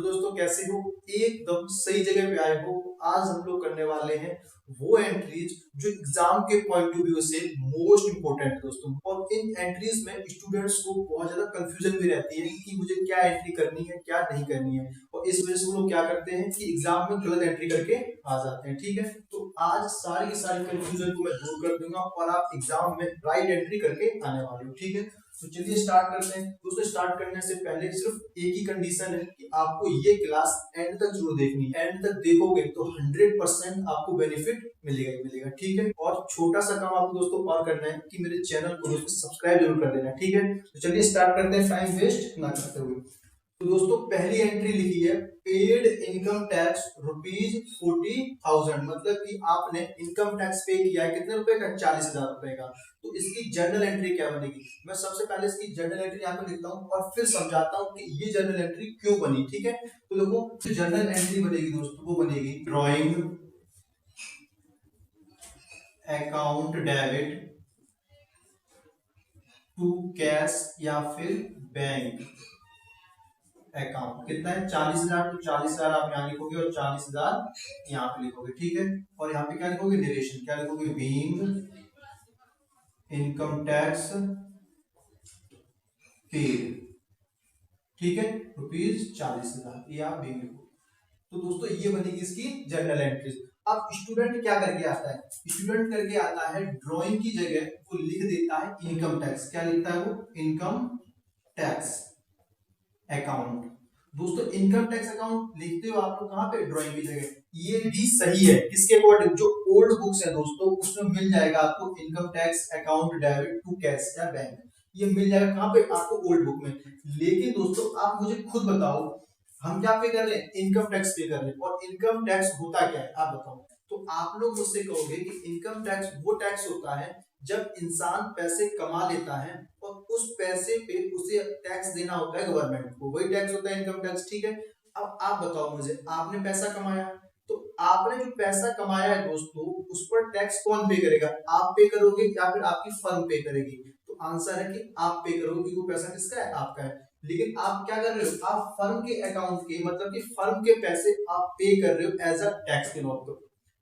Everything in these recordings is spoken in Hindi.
दोस्तों कैसे हो? एकदम सही जगह पे आए हो। आज हम लोग करने वाले हैं वो एंट्रीज जो एग्जाम के पॉइंट ऑफ व्यू से मोस्ट इंपोर्टेंट है दोस्तों। और इन एंट्रीज में स्टूडेंट्स को बहुत ज्यादा कंफ्यूजन भी रहती है कि मुझे क्या एंट्री करनी है क्या नहीं करनी है, और इस वजह से वो लोग क्या करते हैं कि एग्जाम में गलत एंट्री करके आ जाते हैं। ठीक है, तो आज सारी की सारी कंफ्यूजन को मैं दूर कर दूंगा और आप एग्जाम में राइट एंट्री करके आने वाले हो। ठीक है, तो चलिए स्टार्ट करते हैं दोस्तों। स्टार्ट करने से पहले सिर्फ एक ही कंडीशन है कि आपको ये क्लास एंड तक जरूर देखनी है। एंड तक देखोगे तो 100% आपको बेनिफिट मिलेगा ही मिलेगा। ठीक है, और छोटा सा काम आपको दोस्तों और करना है कि मेरे चैनल को दोस्तों सब्सक्राइब जरूर कर देना। ठीक है, तो चलिए स्टार्ट करते हैं टाइम वेस्ट ना करते हुए। तो दोस्तों पहली एंट्री लिखी है पेड इनकम टैक्स ₹40,000, मतलब कि आपने इनकम टैक्स पे किया है कितने रुपए का? 40,000 रुपए का। तो इसकी जर्नल एंट्री क्या बनेगी? मैं सबसे पहले इसकी जर्नल एंट्री यहाँ पे लिखता हूँ और फिर समझाता हूँ कि ये जर्नल एंट्री क्यों बनी। ठीक है, तो देखो जो जर्नल एंट्री बनेगी दोस्तों वो बनेगी drawing account debit to cash या फिर बैंक अकाउंट। कितना है? 40,000। तो 40,000 आप यहाँ लिखोगे और 40,000 यहाँ पे लिखोगे। ठीक है, और यहाँ पे क्या लिखोगे? नरेशन क्या लिखोगे? Being income tax paid. ठीक है, ₹40,000 ये आप बीइंग लिखोगे। तो दोस्तों ये बनेगी इसकी जर्नल एंट्रीज। अब स्टूडेंट क्या करके आता है? स्टूडेंट करके आता है ड्राइंग की जगह वो लिख देता है इनकम टैक्स। क्या लिखता है वो? Income tax account. दोस्तों इनकम टैक्स अकाउंट लिखते हो आप लोग कहां पे? ड्राइंग की जगह। ये भी सही है, किसके अकॉर्डिंग? जो ओल्ड बुक्स है दोस्तों उसमें मिल जाएगा आपको income tax account debit to cash या बैंक। ये मिल जाएगा कहां पे? आपको ओल्ड बुक में। लेकिन दोस्तों आप मुझे खुद बताओ, हम क्या पे कर रहे हैं? इनकम टैक्स पे कर रहे हैं। और इनकम टैक्स होता क्या है आप बताओ? तो आप लोग मुझसे कहोगे कि इनकम टैक्स वो टैक्स होता है जब इंसान पैसे कमा लेता है और उस पैसे पे उसे टैक्स देना होता है गवर्नमेंट को, वही टैक्स होता है इनकम टैक्स। ठीक है, अब आप बताओ मुझे, आपने पैसा कमाया तो आपने जो पैसा कमाया है दोस्तों उस पर टैक्स कौन पे करेगा? आप पे करोगे या फिर आपकी फर्म पे करेगी? तो आंसर है कि आप पे करोगे, वो पैसा किसका है? आपका है। लेकिन आप क्या कर रहे हो? आप फर्म के अकाउंट के, मतलब कि फर्म के पैसे आप पे कर रहे हो एज अ टैक्स के नॉट पर,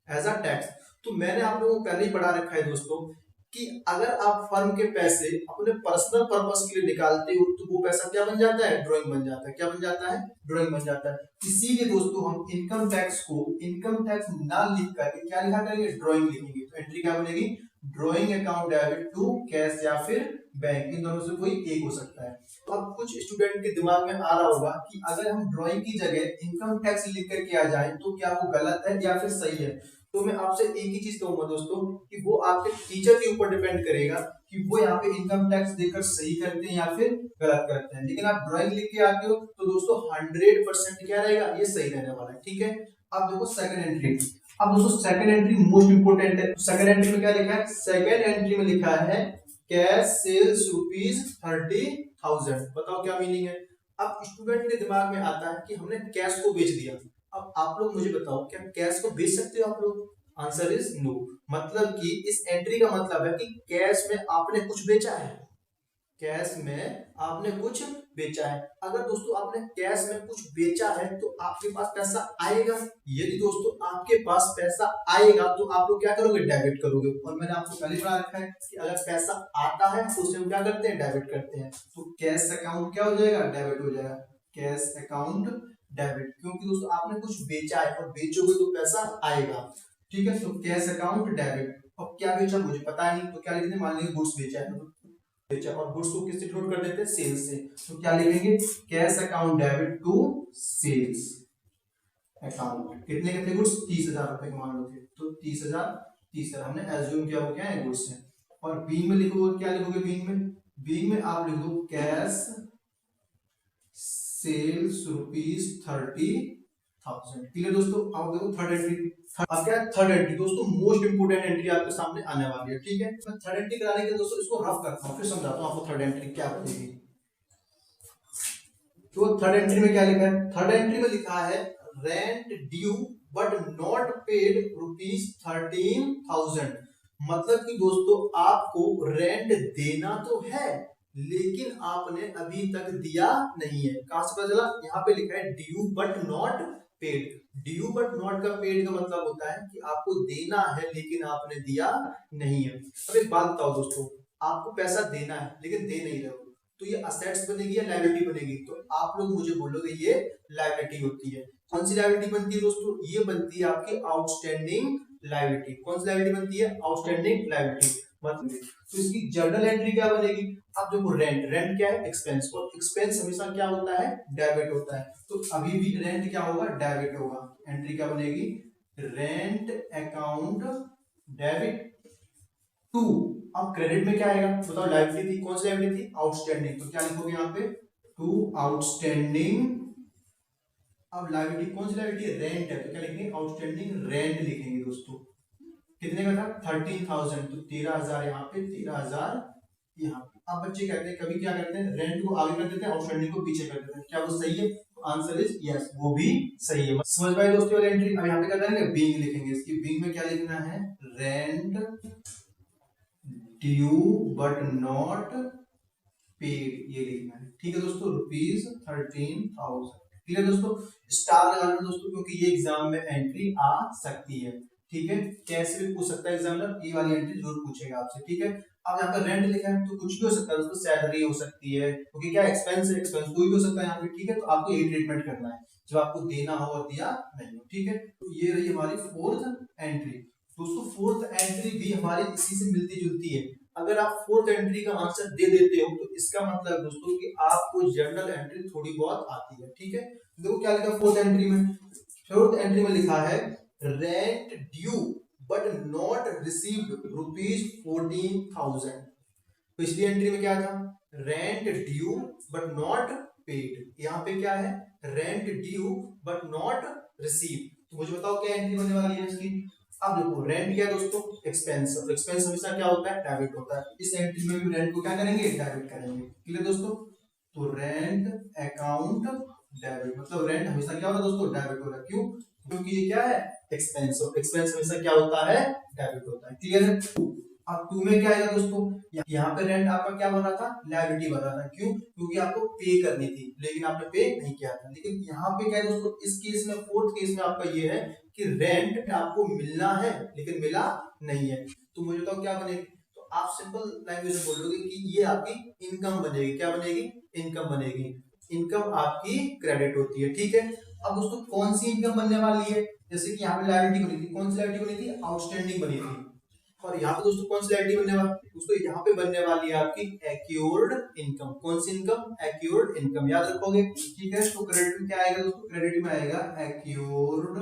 एज अ टैक्स। तो मैंने आप लोगों को पहले ही पढ़ा रखा है दोस्तों कि अगर आप फर्म के पैसे अपने पर्सनल पर्पस के लिए निकालते हो तो वो पैसा क्या बन जाता है? ड्राइंग बन जाता है। क्या बन जाता है? ड्राइंग बन जाता है। इसीलिए दोस्तों हम इनकम टैक्स को इनकम टैक्स ना लिख करके क्या लिखा करेंगे? ड्राइंग लिखेंगे। तो एंट्री क्या बनेगी? Drawing account debit to cash या फिर बैंक, इन दोनों से कोई एक हो सकता है। तो अब कुछ स्टूडेंट के दिमाग में आ रहा होगा कि अगर हम ड्राइंग की जगह इनकम टैक्स लिख करके आ जाए तो क्या वो गलत है या फिर सही है? तो मैं आपसे एक ही चीज कहूंगा दोस्तों कि वो आपके टीचर के ऊपर डिपेंड करेगा कि वो यहाँ पे इनकम टैक्स देकर सही करते हैं या फिर गलत करते हैं। लेकिन आप ड्राइंग लिख के आते हो तो दोस्तों 100% क्या रहेगा? ये सही रहने वाला है। ठीक है, अब देखो सेकंड एंट्री। अब दोस्तों सेकंड एंट्री मोस्ट इंपोर्टेंट है। सेकंड एंट्री में क्या लिखा है? सेकंड एंट्री में लिखा है कैश सेल्स ₹30,000। बताओ क्या मीनिंग है? अब स्टूडेंट के दिमाग में आता है कि हमने कैश को बेच दिया। अब आप लोग मुझे बताओ, क्या कैश को बेच सकते हो आप लोग? Answer is no. मतलब कि इस एंट्री का मतलब है कि कैश में आपने कुछ बेचा है, कैश में आपने कुछ बेचा है। अगर दोस्तों आपने कैश में कुछ बेचा है तो आपके पास पैसा आएगा। यदि दोस्तों आपके पास पैसा आएगा तो आप लोग क्या करोगे? डेबिट करोगे। और मैंने आपको पहले बता रखा है कि अगर पैसा आता है तो उसे हम क्या करते हैं? डेबिट करते हैं। तो कैश अकाउंट क्या हो जाएगा? डेबिट हो जाएगा। कैश अकाउंट डेबिट, क्योंकि दोस्तों आपने कुछ बेचा है और बेचोगे तो पैसा आएगा। ठीक है, तो कैश अकाउंट डेबिट। अब क्या बेचा मुझे पता नहीं, तो क्या लिखते हैं? मान लीजिए गुड्स बेचा है, बेचा, और गुड्स को किससे डिनोट कर देते हैं? सेल्स से। तो क्या लिखेंगे? Cash account debit to sales account. कितने के थे गुड्स? 30,000 रुपए के मान लो थे, तो 30,000 हमने एज्यूम किया वो क्या है? गुड्स है। और बीइंग में लिखोगे, क्या लिखोगे बीइंग में? बीइंग में आप लिखो कैश सेल्स ₹30,000। ठीक है दोस्तों, अब देखो थर्ड एंट्री। अब क्या है? थर्ड एंट्री दोस्तों मोस्ट इंपोर्टेंट एंट्री आपके सामने आने वाली है। ठीक है, मैं थर्ड एंट्री कराने के दोस्तों इसको रफ करता हूँ फिर समझाता हूँ आपको थर्ड एंट्री क्या बनेगी। तो थर्ड एंट्री में क्या लिखा है? थर्ड एंट्री में लिखा है rent due but not paid ₹13,000। मतलब कि दोस्तों आपको रेंट देना तो है लेकिन आपने अभी तक दिया नहीं है। कहां से पता चला? यहाँ पे लिखा है due but not paid. Due but not का पेड का मतलब होता है कि आपको देना है लेकिन आपने दिया नहीं है। अब एक बात बताओ दोस्तों, आपको पैसा देना है लेकिन दे नहीं रहे हो, तो ये असेट्स बनेगी या लायबिलिटी बनेगी? तो आप लोग मुझे बोलोगे ये लायबिलिटी होती है। कौन सी लायबिलिटी बनती है दोस्तों? ये बनती है आपकी आउटस्टैंडिंग लायबिलिटी। कौन सी लायबिलिटी बनती है? आउटस्टैंडिंग लायबिलिटी बनती है। तो इसकी जर्नल एंट्री क्या बनेगी? अब देखो रेंट, रेंट क्या है? एक्सपेंस, और एक्सपेंस हमेशा क्या होता है? डेबिट होता है। तो अभी भी रेंट क्या होगा? डेबिट होगा। एंट्री क्या बनेगी? Rent account debit to. अब क्रेडिट में क्या आएगा बताओ? लायबिलिटी थी, कौन सी लायबिलिटी थी? आउटस्टैंडिंग। तो क्या लिखोगे यहाँ पे? To outstanding. अब लायबिलिटी कौन सी लायबिलिटी है? रेंट है, तो क्या लिखेंगे? आउटस्टैंडिंग रेंट लिखेंगे दोस्तों। कितने का था? 13,000, तो 13,000 यहाँ पे, 13,000 यहाँ पे। अब बच्चे कहते हैं, कभी क्या करते हैं, रेंट को आगे कर देते हैं, आउटस्टैंडिंग को पीछे कर देते हैं। क्या वो सही है? आंसर इज यस, वो भी सही है। समझ पाए दोस्तों वाली एंट्री? अब यहाँ पे क्या करेंगे? बीइंग लिखेंगे। इसकी बीइंग में क्या लिखना है? Rent due but not paid, ये लिखना है। ठीक है दोस्तों, ₹13,000। ठीक है दोस्तों, स्टार लगा लो दोस्तों, क्योंकि ये एग्जाम में एंट्री आ सकती है। ठीक है, कैसे भी पूछ सकता है एग्जामिनर, ये वाली एंट्री जरूर पूछेगा आपसे। ठीक है, अब यहाँ पर रेंट लिखा है तो कुछ भी हो सकता है दोस्तों, सैलरी हो सकती है, क्योंकि क्या एक्सपेंस है, एक्सपेंस कोई भी हो सकता है यहाँ पे। ठीक है, तो आपको ये ट्रीटमेंट करना है जब आपको देना हो और दिया नहीं हो। ठीक है, तो ये रही हमारी फोर्थ एंट्री। दोस्तों फोर्थ एंट्री भी हमारी इसी से मिलती जुलती है। अगर आप फोर्थ एंट्री का आंसर दे देते हो तो इसका मतलब दोस्तों कि आपको जर्नल एंट्री थोड़ी बहुत आती है। ठीक है, देखो क्या लिखा फोर्थ एंट्री में? फोर्थ एंट्री में लिखा है rent due but not received ₹14,000। पिछली एंट्री में क्या था? Rent due but not paid. यहाँ पे क्या है? Rent due but not receive. तो मुझे बताओ क्या एंट्री बनने वाली है इसकी? अब देखो रेंट क्या है दोस्तों? एक्सपेंस। और एक्सपेंस हमेशा क्या होता है? डेबिट होता है। इस एंट्री में भी रेंट को क्या करेंगे? डेबिट करेंगे। क्लियर दोस्तों? तो रेंट अकाउंट डेबिट, मतलब रेंट हमेशा क्या होगा दोस्तों? डेबिट होगा। क्यों? क्योंकि ये क्या है? एक्सपेंस। और एक्सपेंस हमेशा क्या होता है? डेबिट होता है। क्लियर है? अब टू में क्या आएगा दोस्तों? यहाँ पे रेंट आपका क्या बन रहा था? लायबिलिटी बन रहा था। क्यों? क्योंकि आपको पे करनी थी लेकिन आपने पे नहीं किया था। लेकिन यहाँ पे क्या है दोस्तों? इस केस में, फोर्थ केस में आपका ये है कि रेंट आपको मिलना है लेकिन मिला नहीं है। तो मुझे बताओ क्या बनेगी? तो आप सिंपल लैंग्वेज में बोलोगे कि ये आपकी इनकम बनेगी। क्या बनेगी? इनकम बनेगी। इनकम आपकी क्रेडिट होती है। ठीक है, अब दोस्तों कौन सी इनकम बनने वाली है? जैसे कि यहाँ पे लायबिलिटी बनी थी, कौन सी लायबिलिटी बनी थी? आउटस्टैंडिंग बनी थी। और यहाँ पे दोस्तों कौन सी लायबिलिटी बनने वाली? दोस्तों यहाँ पे बनने वाली है आपकी एक्योर्ड इनकम। कौन सी इनकम? एक्योर्ड इनकम। याद रखोगे? ठीक है, तो क्रेडिट में क्या आएगा दोस्तों? क्रेडिट में आएगा एक्योर्ड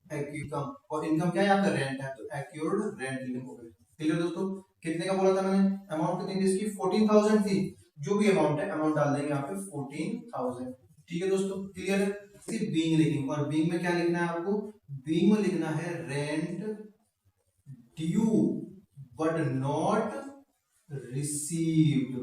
इनकम। और इनकम क्या है? यहाँ पे रेंट है, तो एक्योर्ड रेंट लिखोगे। क्लियर दोस्तों? कितने का बोला था मैंने? अमाउंट कितनी थी इसकी? 14,000 थी। जो भी अमाउंट है, अमाउंट डाल देंगे यहाँ पे 14,000। ठीक है दोस्तों, क्लियर है? फिर बीइंग लिखेंगे, और बीइंग में क्या लिखना है आपको? बीइंग में लिखना है rent due but not received.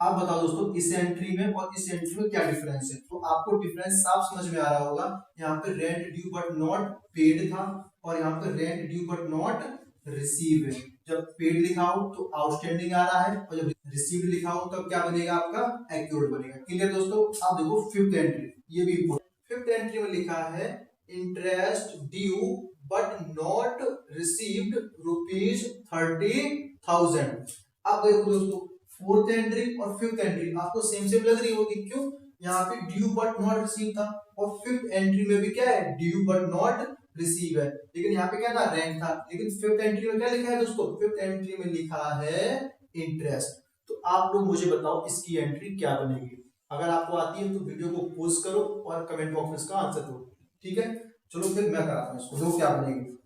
अब बताओ दोस्तों इस एंट्री में और इस एंट्री में क्या डिफरेंस है? तो आपको डिफरेंस साफ समझ में आ रहा होगा। यहाँ पे rent due but not paid था और यहाँ पे rent due but not receive है। जब पेड लिखा हो तो आउटस्टैंडिंग आ रहा है, और जब रिसीव्ड लिखा हो तब क्या बनेगा? आपका एक्यूर्ड बनेगा। क्लियर दोस्तों? अब देखो फिफ्थ एंट्री, ये भी इंपॉर्टेंट। फिफ्थ एंट्री में लिखा है interest due but not received ₹30,000। अब देखो दोस्तों फोर्थ एंट्री और फिफ्थ एंट्री आपको सेम सेम लग रही होगी। क्यों? यहाँ पे ड्यू बट नॉट रिसीव था, और फिफ्थ एंट्री में भी क्या है? ड्यू बट नॉट रिसीव है। लेकिन यहाँ पे क्या था? रेंट था। लेकिन फिफ्थ एंट्री में क्या लिखा है दोस्तों? फिफ्थ एंट्री में लिखा है इंटरेस्ट। तो आप लोग मुझे बताओ इसकी एंट्री क्या बनेगी? अगर आपको आती है तो वीडियो को पोस्ट करो और कमेंट बॉक्स में इसका आंसर दो। ठीक है, चलो फिर मैं कराता हूँ इसको। दो क्या बनेगी?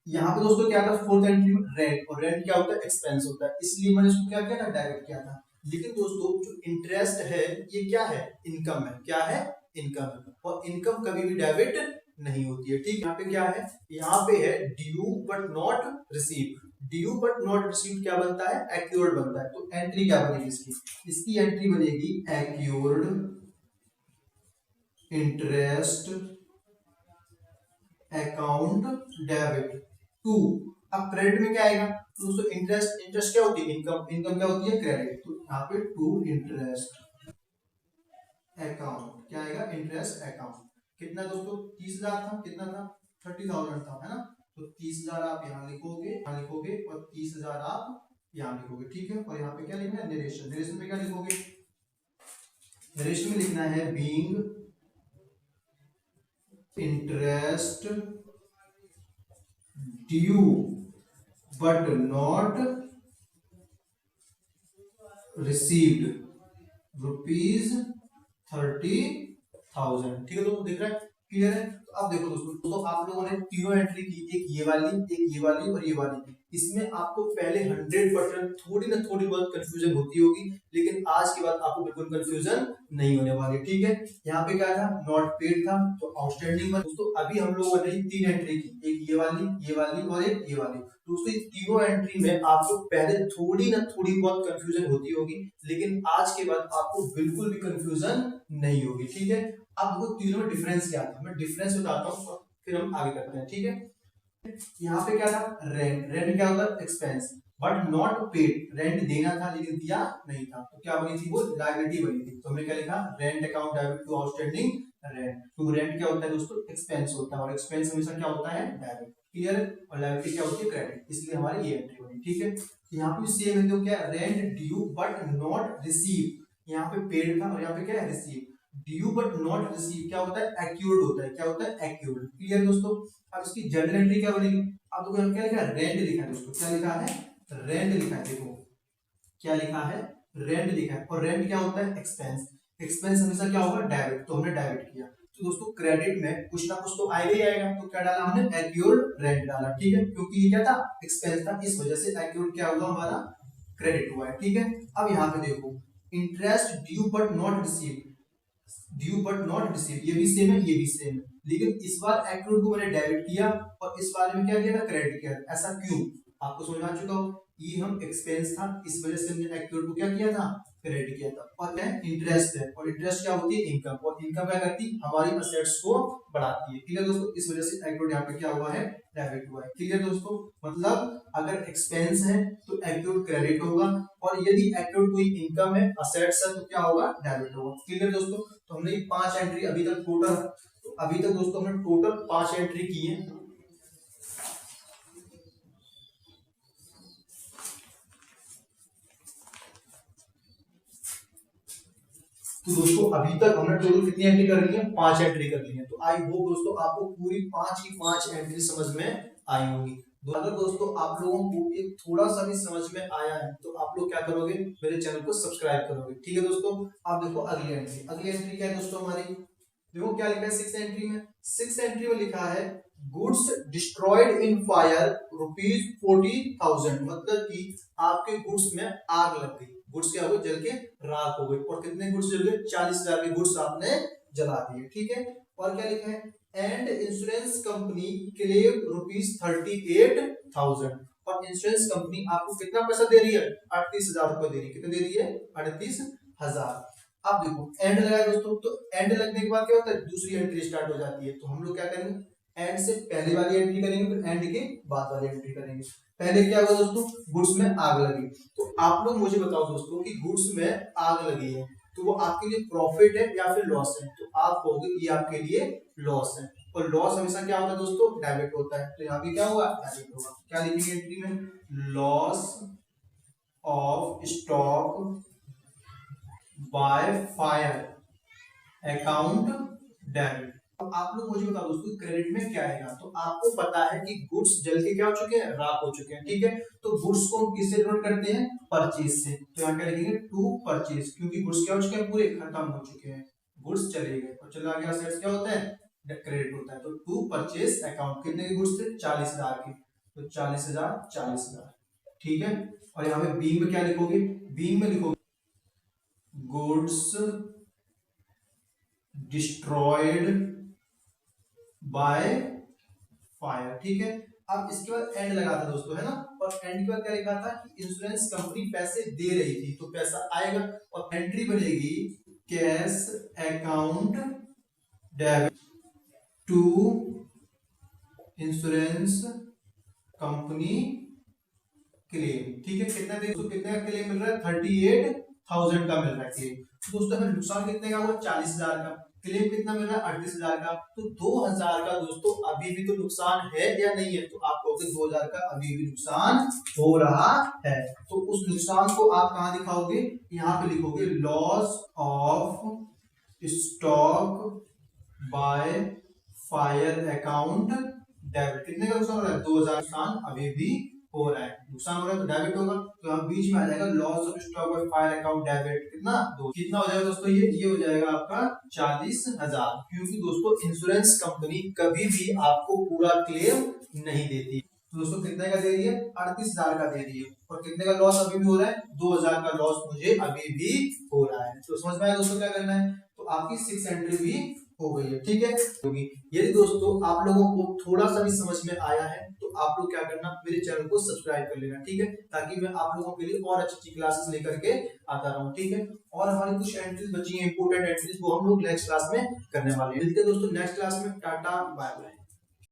यहाँ पे दोस्तों क्या था? फोर्थ एंट्री में रेंट, और रेंट क्या होता है? एक्सपेंस होता है, इसलिए मैंने इसको क्या किया था? डेबिट किया था। लेकिन दोस्तों जो इंटरेस्ट है ये क्या है? इनकम है। क्या है? इनकम है, और इनकम कभी भी डेबिट नहीं होती है। ठीक, यहाँ पे क्या है? यहाँ पे है due but not receive. Due but not receive क्या बनता है? एक्योर्ड बनता है। तो एंट्री क्या बनेगी इसकी? इसकी एंट्री बनेगी एक्योर्ड इंटरेस्ट अकाउंट डेबिट टू। अब क्रेडिट में क्या आएगा? तो दोस्तों इंटरेस्ट क्या होती है, इनकम क्या होती है, क्रेडिट। तो यहाँ पे टू इंटरेस्ट अकाउंट क्या आएगा, इंटरेस्ट अकाउंट। कितना दोस्तों, 30,000 था, कितना था, 30,000 था, है ना। तो 30,000 आप यहाँ लिखोगे और 30,000 आप यहाँ लिखोगे, ठीक है। और यहाँ पे क्या लिखना है, नरेशन पे क्या लिखोगे, नरेशन में लिखना है being interest due but not received ₹30,000, ठीक है। तो दिख रहा है, क्लियर है। तो अब देखो दोस्तों, आप लोगों ने तीनों एंट्री की, एक ये वाली और ये वाली। इसमें आपको पहले 100% थोड़ी ना थोड़ी बहुत कंफ्यूजन होती होगी, लेकिन आज के बाद आपको बिल्कुल कंफ्यूजन नहीं होने वाली, ठीक है। यहाँ पे क्या था, नॉट पेड था, तो आउटस्टैंडिंग में दोस्तों अभी हम लोगों ने 3 एंट्री की, एक ये वाली और एक ये वाली। दोस्तों ये तीनों एंट्री में आपको पहले थोड़ी ना थोड़ी बहुत कंफ्यूजन होती होगी, लेकिन आज के बाद आपको बिल्कुल भी कंफ्यूजन नहीं होगी, ठीक है। अब वो तीनों में डिफरेंस क्या था, मैं डिफरेंस बताता हूँ, फिर हम आगे करते हैं, ठीक है। यहाँ पे क्या था, रेंट क्या होता है, expense, but not paid, rent देना था लेकिन दिया नहीं था, तो क्या बनी थी, वो लायबिलिटी बनी थी। तो हमने क्या लिखा, rent account debit to outstanding rent. तो रेंट क्या होता है दोस्तों, एक्सपेंस होता है, और एक्सपेंस हमेशा क्या होता है, डेबिट, क्लियर। और लायबिलिटी क्या होती है, क्रेडिट, इसलिए हमारी ये एंट्री बनी, ठीक है। यहाँ पे सेम है, तो क्या, rent due but not receive, यहाँ पे पेड था और यहाँ पे क्या है, receive. Due but not receive क्या होता है, एक्यूर्ड होता है, क्या होता है, एक्यूर्ड, क्लियर दोस्तों। अब इसकी जनरल एंट्री क्या बनेगी, अब देखो क्या लिखा है, रेंट लिखा है दोस्तों, क्या लिखा है, रेंट लिखा है, देखो क्या लिखा है, रेंट लिखा है। और रेंट क्या होता है, एक्सपेंस, एक्सपेंस हमेशा क्या होगा, डेबिट, तो हमने डेबिट किया। तो दोस्तों क्रेडिट में कुछ ना कुछ तो आएगा ही आएगा, तो क्या डाला हमने, एक्यूर्ड रेंट डाला, ठीक है, क्योंकि ये क्या था, एक्सपेंस था, इस वजह से एक्यूर्ड क्या हुआ, हमारा क्रेडिट हुआ है, ठीक है। अब यहाँ पे देखो, interest due but not receive, due but not receive, ये भी सेम है, ये भी सेम है, लेकिन इस बार एक्यूर्ड को मैंने डेबिट किया और इस बार में क्या किया था, क्रेडिट किया। ऐसा क्यों, आपको समझ आ चुका हो, ये हम एक्सपेंस था, इस वजह से हमने एक्यूर्ड को क्या किया था, क्रेडिट किया था। और क्या इंटरेस्ट है, और इंटरेस्ट क्या होती है, इनकम, और इनकम क्या करती है, हमारी असेट्स को बढ़ाती है, ठीक है दोस्तों। इस वजह से एक्यूर्ड यहाँ पे क्या हुआ है, डेबिट हुआ है, क्लियर दोस्तों। मतलब अगर एक्सपेंस है तो एक्यूर्ड क्रेडिट होगा, और यदि एक्यूर्ड कोई इनकम है, असेट्स है, तो क्या होगा, डेबिट होगा, क्लियर दोस्तों। तो हमने 5 एंट्री अभी तक टोटल, तो अभी तक दोस्तों हमने टोटल 5 एंट्री की है। तो दोस्तों अभी तक हमने टोटल कितनी एंट्री कर ली है, 5 एंट्री कर ली है। तो आई होप दोस्तों आपको पूरी 5 की 5 एंट्री समझ में आई होंगी। तो अगर दोस्तों आप लोगों को एक थोड़ा सा भी समझ में आया है, तो आप लोग क्या करोगे, मेरे चैनल को सब्सक्राइब करोगे, ठीक है दोस्तों। आप देखो अगली एंट्री क्या है दोस्तों हमारी, देखो क्या लिखा है 6 एंट्री में, 6 एंट्री में लिखा है गुड्स डिस्ट्रॉयड इन फायर ₹40,000, मतलब कि आपके गुड्स में आग लग गई, गुड्स क्या हो गए, जल के राख हो गई। और कितने गुड्स जल गए, 40,000 के गुड्स आपने जला दिए, ठीक है। और क्या लिखा है, एंड इंश्योरेंस कंपनी क्लेम ₹38,000, और इंश्योरेंस कंपनी आपको कितना पैसा दे रही है, 38,000 रुपए दे रही है, कितने दे रही है, 38,000। अब देखो एंड लगाए दोस्तों, तो एंड लगने के बाद क्या होता है, दूसरी एंट्री स्टार्ट हो जाती है। तो हम लोग क्या करेंगे, एंड से पहले वाली एंट्री करेंगे, फिर एंड के बाद वाली एंट्री करेंगे। पहले क्या हुआ दोस्तों, गुड्स में आग लगी। तो आप लोग मुझे बताओ दोस्तों कि गुड्स में आग लगी है, तो वो आपके लिए प्रॉफिट है या फिर लॉस है, तो आप कहोगे ये आपके लिए लॉस है। और लॉस हमेशा क्या होता है दोस्तों, डेबिट होता है। तो यहाँ पे क्या हुआ, डेबिट होगा। क्या लिखेंगे एंट्री में, loss of stock by fire account debit. अब आप लोग मुझे बताओ दोस्तों क्रेडिट में क्या आएगा। तो आपको पता है कि गुड्स जल के क्या हो चुके हैं, राख हो चुके हैं, ठीक है। तो गुड्स को हम किससे डिनोट करते हैं, परचेज से। तो यहाँ क्या लिखेंगे, टू परचेज, क्योंकि गुड्स क्या हो चुके हैं, पूरे खत्म हो चुके हैं, गुड्स चले गए और चला गया, सेट्स क्या होता है, क्रेडिट होता है। तो टू परचेज अकाउंट, कितने के गुड्स थे, 40,000 के, तो 40,000, ठीक है। और यहाँ पे बीइंग में क्या लिखोगे, बीइंग में लिखोगे गुड्स डिस्ट्रॉयड बाय फायर, ठीक है। अब इसके बाद एंड लगा था दोस्तों, है ना। और एंड के बाद क्या लिखा था कि इंश्योरेंस कंपनी पैसे दे रही थी, तो पैसा आएगा और एंट्री बनेगी cash account debit to insurance company claim. ठीक है, कितना दे तो कितने का क्लेम मिल रहा है, 38,000 का मिल रहा है क्लेम। तो दोस्तों हमें नुकसान कितने का हुआ, 40,000 का। क्लेम कितना मिल रहा है, 38,000 का। तो 2,000 का दोस्तों अभी भी तो नुकसान है या नहीं है, तो आप कहोगे 2,000 का अभी भी नुकसान हो रहा है। तो उस नुकसान को आप कहां दिखाओगे, यहाँ पे लिखोगे loss of stock by fire account debit. कितने का नुकसान हो रहा है, 2,000 नुकसान अभी भी हो रहा है। नुकसान हो रहा है तो डेबिट होगा, तो यहाँ बीच में आ जाएगा loss of stock by fire account debit. कितना, दो। कितना हो जाएगा दोस्तों, ये हो जाएगा आपका 40,000। क्योंकि दोस्तों इंश्योरेंस कंपनी कभी भी आपको पूरा क्लेम नहीं देती। तो दोस्तों कितने का दे रही है, 38,000 का दे रही है। और कितने का लॉस अभी भी हो रहा है, 2,000 का लॉस मुझे अभी भी हो रहा है। तो समझ में आया दोस्तों क्या करना है। तो आपकी 6 एंट्री भी हो गई है। ठीक है, यदि दोस्तों आप लोगों को थोड़ा सा भी समझ में आया है तो आप लोग क्या करना, मेरे चैनल को सब्सक्राइब कर लेना। ठीक है, ताकि मैं आप लोगों के लिए और अच्छी क्लासेस लेकर के आता रहूं। ठीक है, और हमारी कुछ एंट्रीज बची हैं, इंपोर्टेंट एंट्रीज, वो हम लोग नेक्स्ट क्लास में करने वाले हैं। मिलते हैं दोस्तों नेक्स्ट क्लास में। Tata bye bye.